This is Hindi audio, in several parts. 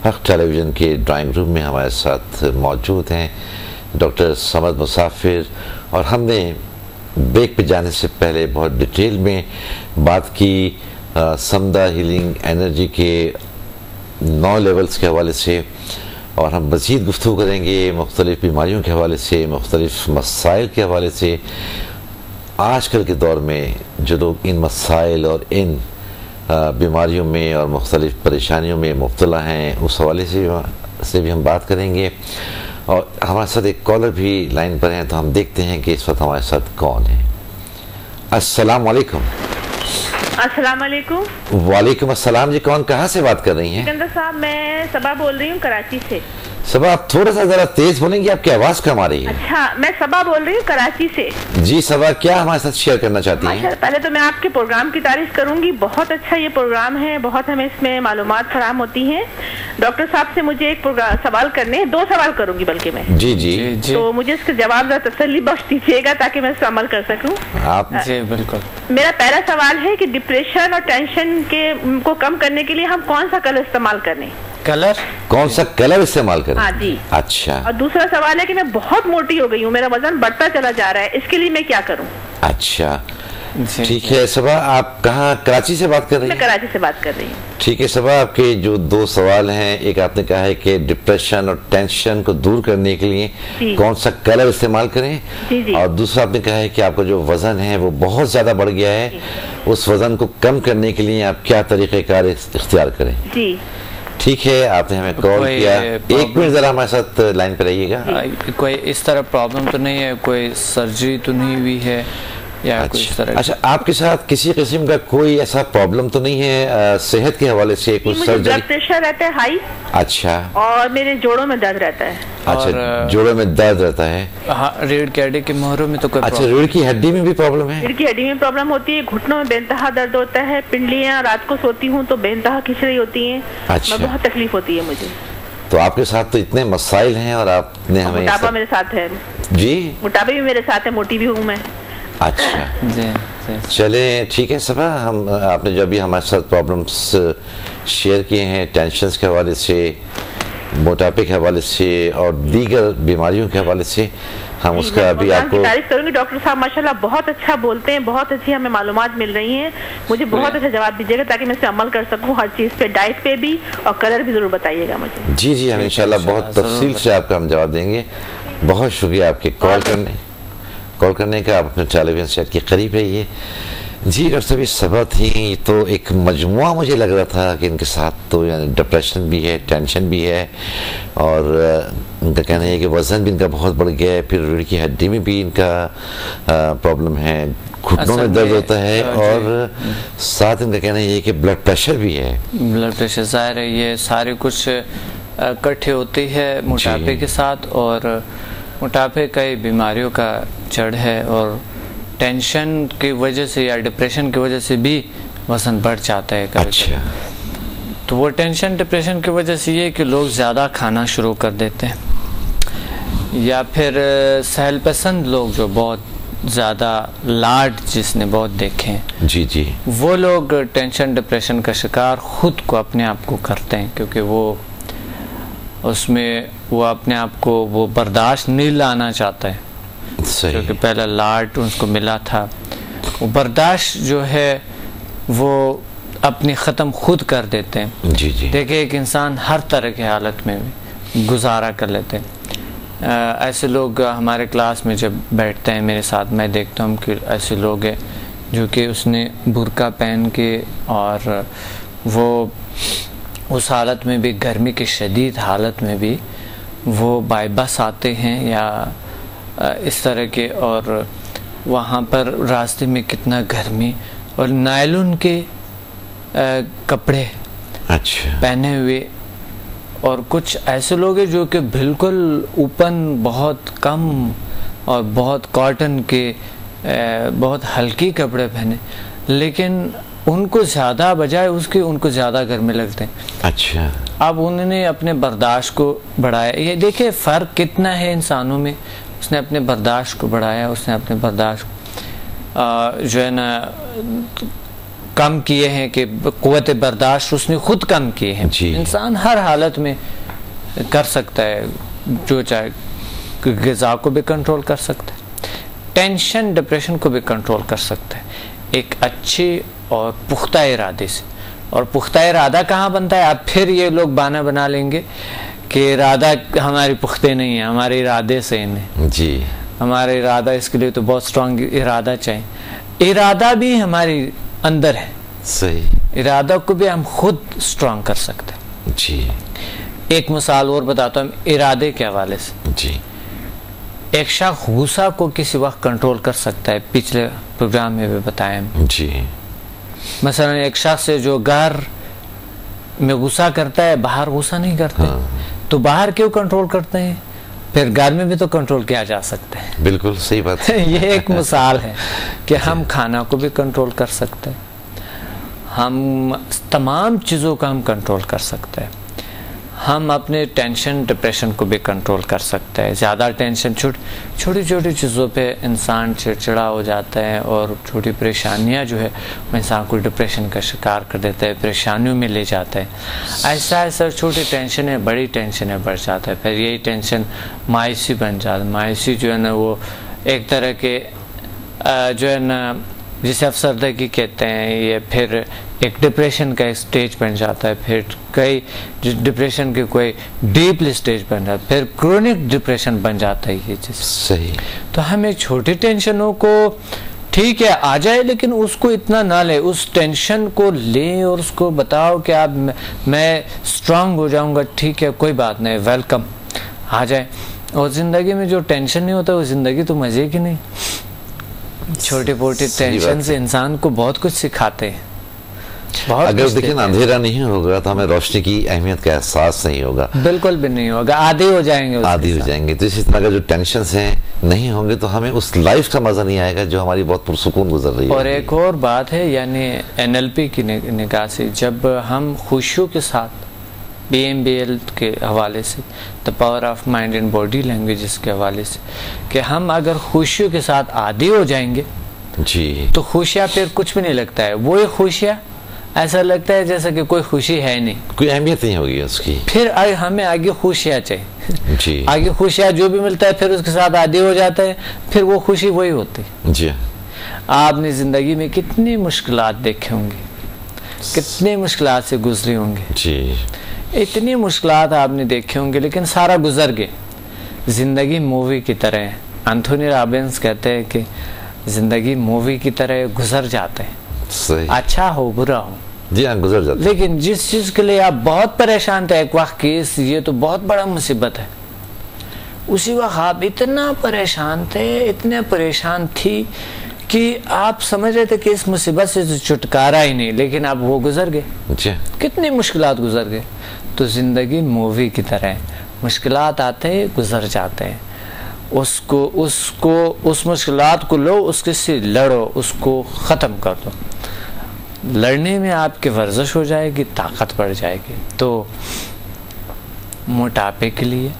हक टेलीविज़न के ड्राइंग रूम में हमारे साथ मौजूद हैं डॉक्टर समद मुसाफिर। और हमने ब्रेक पे जाने से पहले बहुत डिटेल में बात की समदा हीलिंग एनर्जी के 9 लेवल्स के हवाले से, और हम मज़ीद गुफ्तगू करेंगे मुख्तलिफ़ बीमारियों के हवाले से, मुख्तलिफ़ मसाइल के हवाले से। आजकल के दौर में जो लोग इन मसाइल और इन बीमारियों में और मुख्तलिफ़ परेशानियों में मुब्तला हैं, उस हवाले से भी हम बात करेंगे। और हमारे साथ एक कॉलर भी लाइन पर हैं, तो हम देखते हैं कि इस वक्त हमारे साथ कौन है। अस्सलाम वालेकुम। अस्सलाम वालेकुम। वालेकुम अस्सलाम जी, कौन कहाँ से बात कर रही हैं? सिकंदर साहब, मैं सबा बोल रही हूँ कराची से। सबा, आप थोड़ा सा जरा तेज बोलेंगे, आपकी आवाज़ कम आ रही है। अच्छा, मैं सबा बोल रही हूँ कराची से। जी सबा, क्या हमारे साथ शेयर करना चाहती हैं? पहले तो मैं आपके प्रोग्राम की तारीफ करूंगी, बहुत अच्छा ये प्रोग्राम है, बहुत हमें इसमें मालूमात फराहम होती हैं। डॉक्टर साहब से मुझे एक सवाल करने हैं, 2 सवाल करूंगी बल्कि मैं। जी जी, तो मुझे इसका जवाब जरा तसल्ली बख्श दीजिएगा ताकि मैं इसका अमल कर सकूं। आप? जी बिल्कुल। मेरा पहला सवाल है कि डिप्रेशन और टेंशन को कम करने के लिए हम कौन सा कलर इस्तेमाल करें? कलर? कौन सा कलर इस्तेमाल करें? हाँ जी। अच्छा। और दूसरा सवाल है कि मैं बहुत मोटी हो गई हूँ, मेरा वजन बढ़ता चला जा रहा है, इसके लिए मैं क्या करूँ? अच्छा ठीक है सबा, आप कहाँ कराची से बात कर रही हैं? मैं कराची से बात कर रही हूँ। ठीक है सबा, आपके जो 2 सवाल हैं, एक आपने कहा है कि डिप्रेशन और टेंशन को दूर करने के लिए कौन सा कलर इस्तेमाल करें, जी। और दूसरा आपने कहा है कि आपका जो वजन है वो बहुत ज्यादा बढ़ गया है, उस वजन को कम करने के लिए आप क्या तरीक़ेकार इख्तियार करें? जी ठीक है, आपने हमें कॉल किया। 1 मिनट जरा हमारे साथ लाइन पर रहिएगा। कोई इस तरह प्रॉब्लम तो नहीं है, कोई सर्जरी तो नहीं हुई है या अच्छा, कोई इस तरह? अच्छा, आपके साथ किसी किस्म का कोई ऐसा प्रॉब्लम तो नहीं है सेहत के हवाले से? कुछ मुझे सर्जरी? ब्लड प्रेशर रहता है हाई। अच्छा। और मेरे जोड़ों में दर्द रहता है। अच्छा, जोड़ों में दर्द रहता है। हाँ, रीढ़ की हड्डी के मोहरों में तो कोई? अच्छा, रीढ़ की हड्डी में भी प्रॉब्लम है? रीढ़ की हड्डी में प्रॉब्लम होती है, घुटनों में बेनतहा दर्द होता है, पिंडलियां रात को सोती हूँ तो बेनतहा खिंच रही होती हैं। अच्छा। बहुत तकलीफ होती है मुझे। तो आपके साथ तो इतने मसाइल हैं और आपने हमें मोटापा मेरे साथ है। जी, मोटापा भी मेरे साथ है, मोटी भी हूँ मैं। अच्छा जी। चले ठीक है सबा, हम आपने जो अभी हमारे साथ प्रॉब्लम्स शेयर किए हैं, टेंशन्स के हवाले से, मोटापे के हवाले से और दीगर बीमारियों के हवाले से, हम उसका अभी आपको तारीफ करूंगी। डॉक्टर साहब माशाल्लाह बहुत अच्छा बोलते हैं, बहुत अच्छी हमें मालूमात मिल रही हैं। मुझे बहुत अच्छा जवाब दीजिएगा ताकि मैं इसे अमल कर सकूं हर चीज़ पे, डाइट पे भी, और कलर भी जरूर बताइएगा मुझे। जी जी, हम इंशाल्लाह बहुत तफसील से आपका हम जवाब देंगे। बहुत शुक्रिया आपके कॉल करने का। आप अपने टेलीविजन सेट के करीब रहिए। जी डॉक्टर साहब, ये सबा थी, तो एक मजमुआ मुझे लग रहा था कि इनके साथ तो यानी डिप्रेशन भी है, टेंशन भी है, और उनका कहना है कि वज़न भी इनका बहुत बढ़ गया है, फिर रीढ़ की हड्डी में भी इनका प्रॉब्लम है, घुटनों में दर्द होता है, और साथ इनका कहना है कि ब्लड प्रेशर भी है। ब्लड प्रेशर ज़ाहिर है, ये सारे कुछ इकट्ठे होती है मोटापे के साथ, और मोटापे कई बीमारियों का जड़ है, और टेंशन की वजह से या डिप्रेशन की वजह से भी वजन बढ़ जाता है कभी। अच्छा। तो वो टेंशन डिप्रेशन की वजह से ये कि लोग ज़्यादा खाना शुरू कर देते हैं, या फिर सहल पसंद लोग जो बहुत ज़्यादा लाड जिसने बहुत देखे हैं, जी जी, वो लोग टेंशन डिप्रेशन का शिकार खुद को अपने आप को करते हैं, क्योंकि वो उसमें वो अपने आप को वो बर्दाश्त नहीं लाना चाहता है, क्योंकि पहला लाड उसको मिला था। वो बर्दाश्त जो है वो अपनी ख़त्म खुद कर देते हैं। जी जी, देखिए एक इंसान हर तरह की हालत में गुजारा कर लेते हैं। ऐसे लोग हमारे क्लास में जब बैठते हैं मेरे साथ, मैं देखता हूँ कि ऐसे लोग हैं जो कि उसने बुर्का पहन के, और वो उस हालत में भी, गर्मी की शदीद हालत में भी वो बाय बस आते हैं या इस तरह के, और वहाँ पर रास्ते में कितना गर्मी, और नायलॉन के कपड़े अच्छा पहने हुए, और कुछ ऐसे लोग हैं जो कि बिल्कुल ओपन बहुत कम और बहुत कॉटन के बहुत हल्की कपड़े पहने, लेकिन उनको ज़्यादा बजाय उसके उनको ज़्यादा गर्मी लगते हैं। अच्छा, अब उन्होंने अपने बर्दाश्त को बढ़ाया। ये देखिए फ़र्क कितना है इंसानों में। उसने अपने बर्दाश्त को बढ़ाया, उसने अपने बर्दाश्त जो है ना कम किए हैं कि क़ुव्वत बर्दाश्त उसने खुद कम किए हैं। इंसान हर हालत में कर सकता है जो चाहे, ग़िज़ा को भी कंट्रोल कर सकता है, टेंशन डिप्रेशन को भी कंट्रोल कर सकता है एक अच्छी और पुख्ता इरादे से। और पुख्ता इरादा कहाँ बनता है? अब फिर ये लोग बहाना बना लेंगे कि इरादा हमारी पुख्ते नहीं है, हमारे इरादे से इन्हें जी, हमारा इरादा, इसके लिए तो बहुत स्ट्रांग इरादा चाहिए। इरादा भी हमारे अंदर है, सही, इरादा को भी हम खुद स्ट्रांग कर सकते हैं जी। एक मिसाल और बताता हूँ इरादे के हवाले से जी। एक शख्स गुस्सा को किसी वक्त कंट्रोल कर सकता है, पिछले प्रोग्राम में भी बताया जी। मसलन एक शख्स है जो घर में गुस्सा करता है, बाहर गुस्सा नहीं करता, तो बाहर क्यों कंट्रोल करते हैं? फिर घर में भी तो कंट्रोल किया जा सकता है। बिल्कुल सही बात है। ये एक मिसाल है कि हम खाना को भी कंट्रोल कर सकते हैं, हम तमाम चीज़ों का हम कंट्रोल कर सकते हैं, हम अपने टेंशन डिप्रेशन को भी कंट्रोल कर सकते हैं। ज़्यादा टेंशन छोटी छोटी चीज़ों पे इंसान चिड़चिड़ा हो जाता है और छोटी परेशानियां जो है वो इंसान को डिप्रेशन का शिकार कर देता है, परेशानियों में ले जाता है। ऐसा ऐसा छोटी टेंशन है, बड़ी टेंशन है, बढ़ जाता है, फिर यही टेंशन मायूसी बन जाता है। मायूसी जो है ना वो एक तरह के जो है ना जिसे अफसरदगी कहते हैं, ये फिर एक डिप्रेशन का एक स्टेज बन जाता है, फिर कई डिप्रेशन के कोई डीपली स्टेज बन जाता है, फिर क्रोनिक डिप्रेशन बन जाता है ये चीज़। सही। तो हमें छोटी टेंशनों को ठीक है आ जाए, लेकिन उसको इतना ना ले, उस टेंशन को ले और उसको बताओ कि आप मैं स्ट्रांग हो जाऊंगा, ठीक है कोई बात नहीं, वेलकम आ जाए। और ज़िंदगी में जो टेंशन नहीं होता वो ज़िंदगी तो मज़े की नहीं। छोटे मोटे टेंशन से इंसान को बहुत कुछ सिखाते हैं। अगर देखिए ना अंधेरा नहीं होगा तो हमें रोशनी की अहमियत का एहसास नहीं होगा, बिल्कुल भी नहीं होगा, आदी हो जाएंगे, आदी हो जाएंगे। तो इसी तरह का जो टेंशन हैं नहीं होंगे तो हमें उस लाइफ का मजा नहीं आएगा जो हमारी बहुत पुरसुकून गुजर रही है। और एक और बात है, यानी NLP की निगाह से जब हम खुशियों के साथ BMBL के हवाले से, the power of mind and body languages के हवाले से, कि हम अगर खुशियों के साथ आदी हो जाएंगे जी तो खुशियाँ फिर कुछ भी नहीं लगता है। वो खुशियाँ ऐसा लगता है जैसा कि कोई खुशी है नहीं, कोई अहमियत नहीं होगी उसकी। फिर हमें आगे खुशियाँ चाहिए जी। आगे खुशियाँ जो भी मिलता है फिर उसके साथ आदी हो जाता है, फिर वो खुशी वही होती जी। आपने जिंदगी में कितनी मुश्किलात देखे होंगे, कितनी मुश्किलात से गुजरी होंगे जी, इतनी मुश्किलात आपने देखे होंगे, लेकिन सारा गुजर गए। जिंदगी मूवी की तरह है। एंथोनी रॉबिन्स कहते हैं कि जिंदगी मूवी की तरह गुजर जाते हैं, सही। अच्छा हो बुरा हो जी हाँ गुजर जाते, लेकिन जिस चीज के लिए आप बहुत परेशान थे एक वक्त केस ये तो बहुत बड़ा मुसीबत है, उसी वक्त आप इतना परेशान थे, इतने परेशान थी कि आप समझ रहे थे कि इस मुसीबत से तो छुटकारा ही नहीं, लेकिन अब वो गुजर गए जी। कितनी मुश्किलात गुजर गए। तो जिंदगी मूवी की तरह है, मुश्किलात आते हैं गुजर जाते हैं, उस मुश्किलात को लो, उसके से लड़ो, उसको ख़त्म कर दो। लड़ने में आपकी वर्जिश हो जाएगी, ताकत बढ़ जाएगी। तो मोटापे के लिए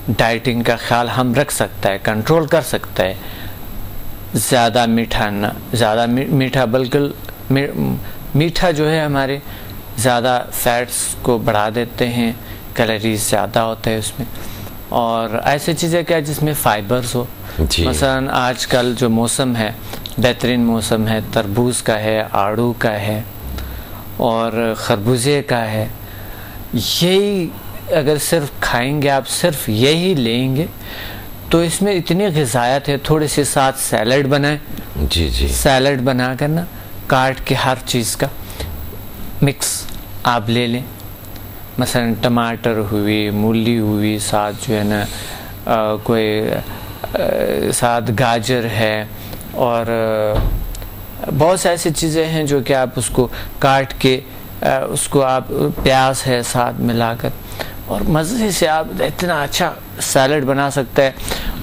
डाइटिंग का ख्याल हम रख सकते हैं, कंट्रोल कर सकते हैं। ज़्यादा मीठा ना, ज़्यादा मीठा, बल्कि मीठा जो है हमारे ज़्यादा फैट्स को बढ़ा देते हैं, कैलोरीज ज़्यादा होते हैं उसमें। और ऐसी चीज़ें क्या जिसमें फाइबर्स हो, मसलन आजकल जो मौसम है बेहतरीन मौसम है, तरबूज का है, आड़ू का है और खरबूजे का है। यही अगर सिर्फ खाएंगे आप, सिर्फ यही लेंगे तो इसमें इतनी ग़िज़ायत है। थोड़े से साथ सैलड बनाएं जी जी, सैलड बना कर ना काट के हर चीज़ का मिक्स आप ले लें, मसलन टमाटर हुई, मूली हुई, साथ जो है ना कोई साथ गाजर है और बहुत से ऐसी चीज़ें हैं जो कि आप उसको काट के उसको आप प्याज है साथ मिलाकर और मज़े से आप इतना अच्छा सैलड बना सकते हैं।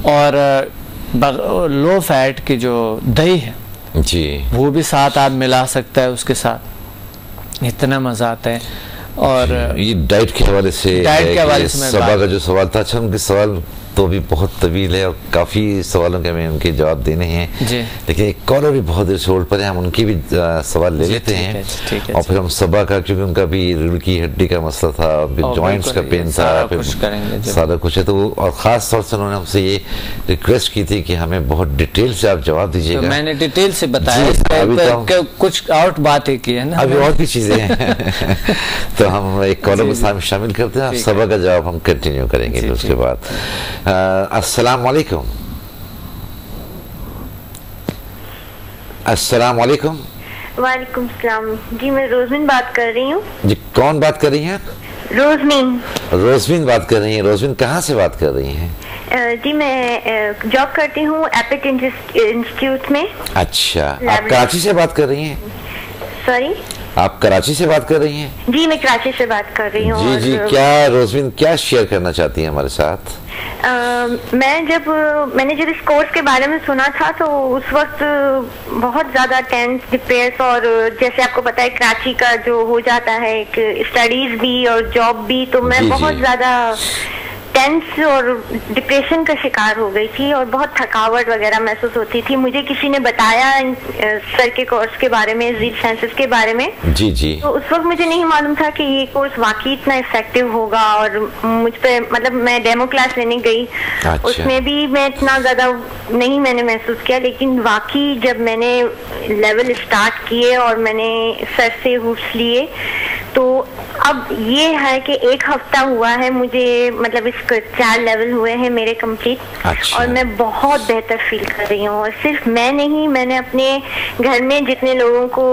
और लो फैट की जो दही है जी वो भी साथ आप मिला सकते हैं उसके साथ, इतना मज़ा आता है। और ये डाइट के हवाले से, डाइट के हवाले से सबा का जो सवाल था, अच्छा उनके सवाल तो भी बहुत तवील है और काफ़ी सवालों के हमें उनके जवाब देने हैं जी। लेकिन एक कॉलर भी बहुत देर से होल्ड पर है, हम उनकी भी सवाल ले लेते हैं और फिर हम सबा का, क्योंकि उनका भी रीढ़ की हड्डी का मसला था, फिर जॉइंट्स का पेन था, फिर सारा कुछ है, तो और ख़ास तौर से उन्होंने हमसे ये रिक्वेस्ट की थी कि हमें बहुत डिटेल से आप जवाब दीजिएगा। तो मैंने डिटेल से बताया, तो कुछ आउट बातें की है ना, अभी और भी चीज़ें हैं तो हम एक कॉलर को साथ में शामिल करते हैं, सबा का जवाब हम कंटिन्यू करेंगे फिर उसके बाद। अस्सलाम वालेकुम। अस्सलाम वालेकुम। वालेकुम सलाम जी, मैं रोजमीन बात कर रही हूँ। जी, कौन बात कर रही हैं? रोजमीन। रोजमीन बात कर रही हैं। रोजमीन कहाँ से बात कर रही हैं? जी, मैं जॉब करती हूँ एपिक इंस्टीट्यूट में। अच्छा, आप कराची से बात कर रही हैं? सॉरी, आप कराची से बात कर रही हैं? जी, मैं कराची से बात कर रही हूँ। जी जी, क्या रोजमीन क्या शेयर करना चाहती हैं हमारे साथ? मैंने जब इस कोर्स के बारे में सुना था तो उस वक्त बहुत ज्यादा टेंस, डिप्रेस, और जैसे आपको पता है कराची का जो हो जाता है एक स्टडीज भी और जॉब भी, तो मैं बहुत ज्यादा टेंस और डिप्रेशन का शिकार हो गई थी और बहुत थकावट वगैरह महसूस होती थी। मुझे किसी ने बताया सर के कोर्स के बारे में, जील साइंसेस के बारे में। जी जी। तो उस वक्त मुझे नहीं मालूम था कि ये कोर्स वाकई इतना इफेक्टिव होगा, और मुझ पे मतलब मैं डेमो क्लास लेने गई। अच्छा। उसमें भी मैं इतना ज्यादा नहीं मैंने महसूस किया, लेकिन वाकई जब मैंने लेवल स्टार्ट किए और मैंने सर से हुक्स लिए, तो अब ये है कि एक हफ्ता हुआ है मुझे, मतलब इस 4 लेवल हुए हैं मेरे कंप्लीट। अच्छा। और मैं बहुत बेहतर फील कर रही हूँ, और सिर्फ मैं नहीं, मैंने अपने घर में जितने लोगों को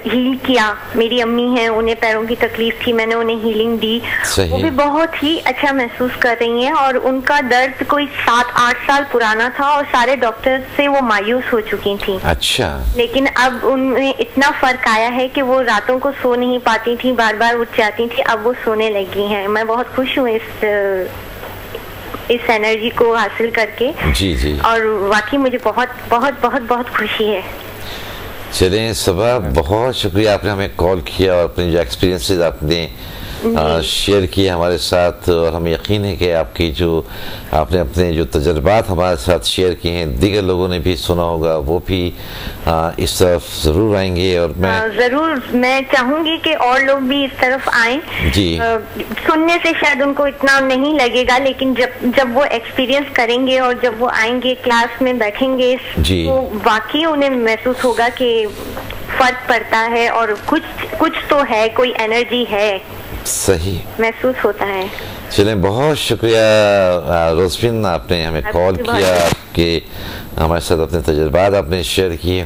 हील किया, मेरी अम्मी हैं, उन्हें पैरों की तकलीफ थी, मैंने उन्हें हीलिंग दी, वो भी बहुत ही अच्छा महसूस कर रही हैं। और उनका दर्द कोई 7-8 साल पुराना था और सारे डॉक्टर से वो मायूस हो चुकी थी। अच्छा। लेकिन अब उनमें इतना फर्क आया है कि वो रातों को सो नहीं पाती थी, बार बार उठ जाती थी, अब वो सोने लगी हैं। मैं बहुत खुश हूँ इस एनर्जी को हासिल करके। जी जी। और वाकई मुझे बहुत बहुत बहुत बहुत खुशी है। चलें सबा, बहुत शुक्रिया आपने हमें कॉल किया और अपने जो एक्सपीरियंसेस आपने शेयर किए हमारे साथ, और हमें यकीन है कि आपकी जो आपने अपने जो तजर्बात हमारे साथ शेयर किए हैं, दीगर लोगों ने भी सुना होगा, वो भी इस तरफ ज़रूर आएंगे। और मैं चाहूँगी कि और लोग भी इस तरफ आएं। जी। सुनने से शायद उनको इतना नहीं लगेगा, लेकिन जब वो एक्सपीरियंस करेंगे और जब वो आएंगे क्लास में बैठेंगे, तो वाकई उन्हें महसूस होगा कि फर्क पड़ता है और कुछ तो है, कोई एनर्जी है, सही महसूस होता है। चलें, बहुत शुक्रिया रोजमीन, आपने हमें कॉल किया, आपके हमारे साथ अपने तजुर्बात आपने शेयर किए।